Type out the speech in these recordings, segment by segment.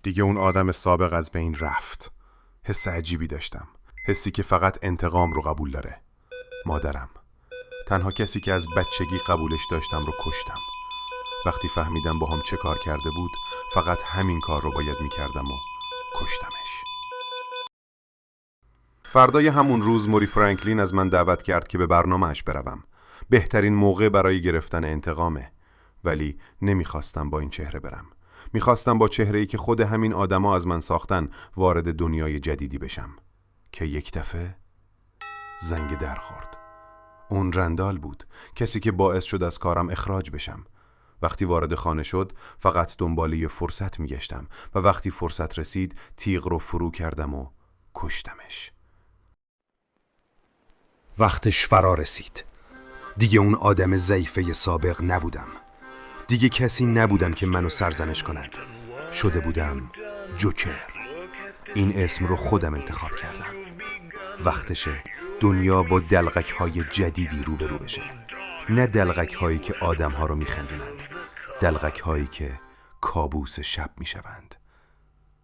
دیگه اون آدم سابق از بین رفت. حس عجیبی داشتم، حسی که فقط انتقام رو قبول داره. مادرم، تنها کسی که از بچگی قبولش داشتم رو کشتم. وقتی فهمیدم با هم چه کار کرده بود، فقط همین کار رو باید میکردم و کشتمش. فردای همون روز موری فرانکلین از من دعوت کرد که به برنامه‌اش بروم. بهترین موقع برای گرفتن انتقامه. ولی نمیخواستم با این چهره برم. میخواستم با چهره‌ای که خود همین آدما از من ساختن وارد دنیای جدیدی بشم. که یک دفعه زنگ در خورد. اون رندال بود، کسی که باعث شد از کارم اخراج بشم. وقتی وارد خانه شد فقط دنبال یه فرصت میگشتم و وقتی فرصت رسید تیغ رو فرو کردم و کشتمش. وقتش فرا رسید. دیگه اون آدم ضعیفه سابق نبودم. دیگه کسی نبودم که منو سرزنش کند. شده بودم جوکر. این اسم رو خودم انتخاب کردم. وقتشه دنیا با دلغک‌های جدیدی روبرو بشه. نه دلغک‌هایی که آدم‌ها رو میخندونند، دلغک‌هایی که کابوس شب میشوند.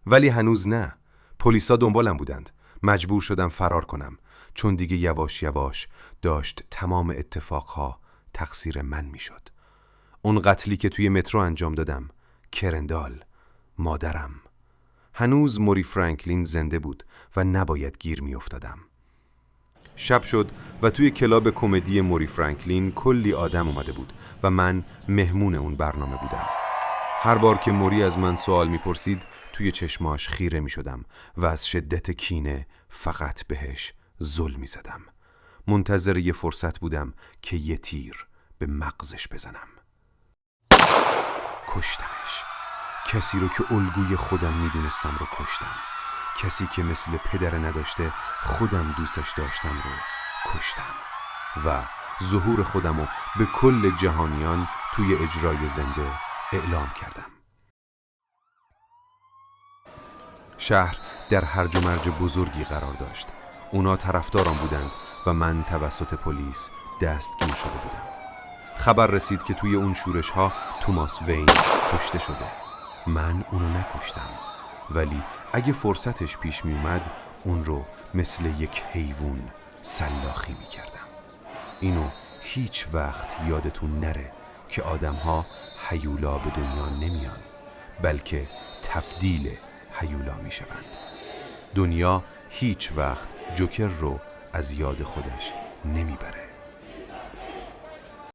ولی هنوز نه. پلیسا دنبالم بودند. مجبور شدم فرار کنم، چون دیگه یواش یواش داشت تمام اتفاقها تقصیر من میشد. اون قتلی که توی مترو انجام دادم، کرندال، مادرم. هنوز موری فرانکلین زنده بود و نباید گیر میافتادم. شب شد و توی کلاب کمدی موری فرانکلین کلی آدم اومده بود و من مهمون اون برنامه بودم. هر بار که موری از من سوال میپرسید توی چشماش خیره میشدم و از شدت کینه فقط بهش ظلم میزدم. منتظر یه فرصت بودم که یه تیر به مغزش بزنم. کشتمش. کسی رو که الگوی خودم میدونستم رو کشتم. کسی که مثل پدر نداشته خودم دوستش داشتم رو کشتم و ظهور خودم رو به کل جهانیان توی اجرای زنده اعلام کردم. شهر در هرج و مرج بزرگی قرار داشت. اونا طرفداران بودند و من توسط پلیس دستگیر شده بودم. خبر رسید که توی اون شورش ها توماس وین کشته شده. من اونو نکشتم، ولی اگه فرصتش پیش می اومد اون رو مثل یک حیوان سلاخی می کردم. اینو هیچ وقت یادتون نره که آدم ها هیولا به دنیا نمیان، بلکه تبدیل هیولا می شوند. دنیا هیچ وقت جوکر رو از یاد خودش نمیبره.